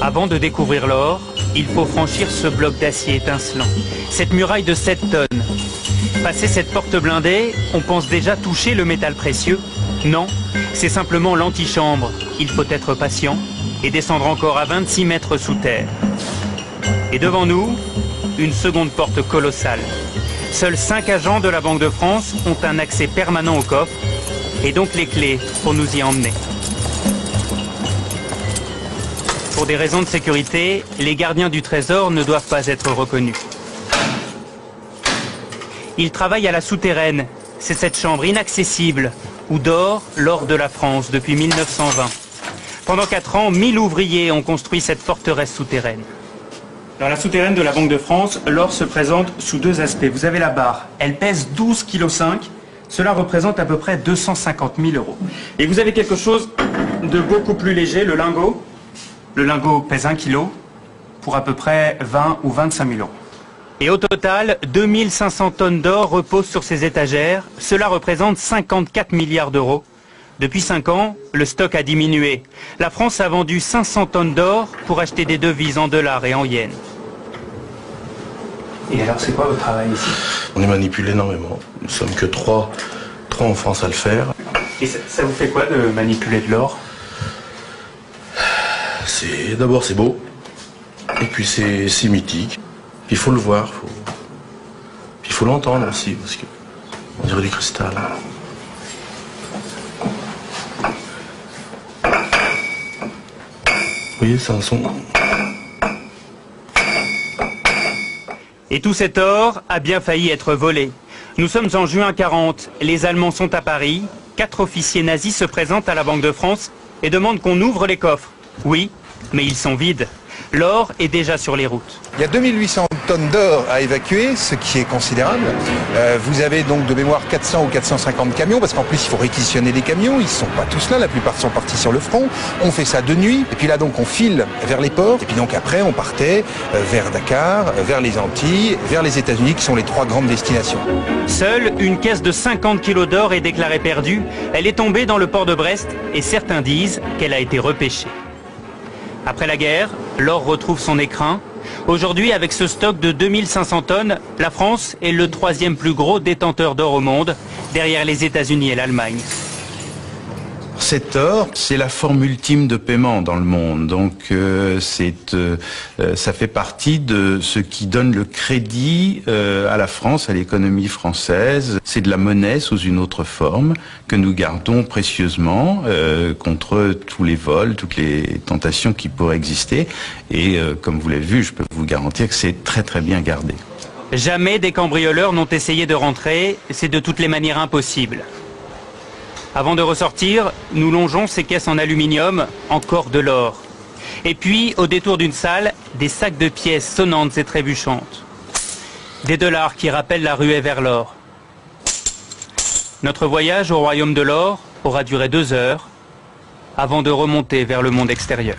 Avant de découvrir l'or, il faut franchir ce bloc d'acier étincelant, cette muraille de 7 tonnes. Passer cette porte blindée, on pense déjà toucher le métal précieux. Non, c'est simplement l'antichambre. Il faut être patient et descendre encore à 26 mètres sous terre. Et devant nous, une seconde porte colossale. Seuls 5 agents de la Banque de France ont un accès permanent au coffre et donc les clés pour nous y emmener. Pour des raisons de sécurité, les gardiens du trésor ne doivent pas être reconnus. Ils travaillent à la souterraine. C'est cette chambre inaccessible où dort l'or de la France depuis 1920. Pendant 4 ans, 1000 ouvriers ont construit cette forteresse souterraine. Dans la souterraine de la Banque de France, l'or se présente sous 2 aspects. Vous avez la barre, elle pèse 12,5 kg. Cela représente à peu près 250 000 €. Et vous avez quelque chose de beaucoup plus léger, le lingot. Le lingot pèse 1 kg pour à peu près 20 ou 25 000 €. Et au total, 2500 tonnes d'or reposent sur ces étagères. Cela représente 54 milliards d'euros. Depuis 5 ans, le stock a diminué. La France a vendu 500 tonnes d'or pour acheter des devises en dollars et en yens. Et alors, c'est quoi votre travail ici? On est manipulé énormément. Nous sommes que 3 en France à le faire. Et ça vous fait quoi de manipuler de l'or? D'abord c'est beau, et puis c'est mythique. Il faut le voir, il faut l'entendre aussi, parce que on dirait du cristal. Vous voyez, c'est un son. Et tout cet or a bien failli être volé. Nous sommes en juin 40, les Allemands sont à Paris, 4 officiers nazis se présentent à la Banque de France et demandent qu'on ouvre les coffres. Oui, mais ils sont vides. L'or est déjà sur les routes. Il y a 2800 tonnes d'or à évacuer, ce qui est considérable. Vous avez donc de mémoire 400 ou 450 camions, parce qu'en plus il faut réquisitionner les camions, ils ne sont pas tous là, la plupart sont partis sur le front. On fait ça de nuit, et puis là donc on file vers les ports, et puis donc après on partait vers Dakar, vers les Antilles, vers les États-Unis, qui sont les 3 grandes destinations. Seule une caisse de 50 kg d'or est déclarée perdue. Elle est tombée dans le port de Brest, et certains disent qu'elle a été repêchée. Après la guerre, l'or retrouve son écrin. Aujourd'hui, avec ce stock de 2500 tonnes, la France est le 3e plus gros détenteur d'or au monde, derrière les États-Unis et l'Allemagne. Cet or, c'est la forme ultime de paiement dans le monde. Donc ça fait partie de ce qui donne le crédit à la France, à l'économie française. C'est de la monnaie sous une autre forme que nous gardons précieusement contre tous les vols, toutes les tentations qui pourraient exister. Et comme vous l'avez vu, je peux vous garantir que c'est très très bien gardé. Jamais des cambrioleurs n'ont essayé de rentrer, c'est de toutes les manières impossible. Avant de ressortir, nous longeons ces caisses en aluminium, encore de l'or. Et puis, au détour d'une salle, des sacs de pièces sonnantes et trébuchantes. Des dollars qui rappellent la ruée vers l'or. Notre voyage au royaume de l'or aura duré 2 heures, avant de remonter vers le monde extérieur.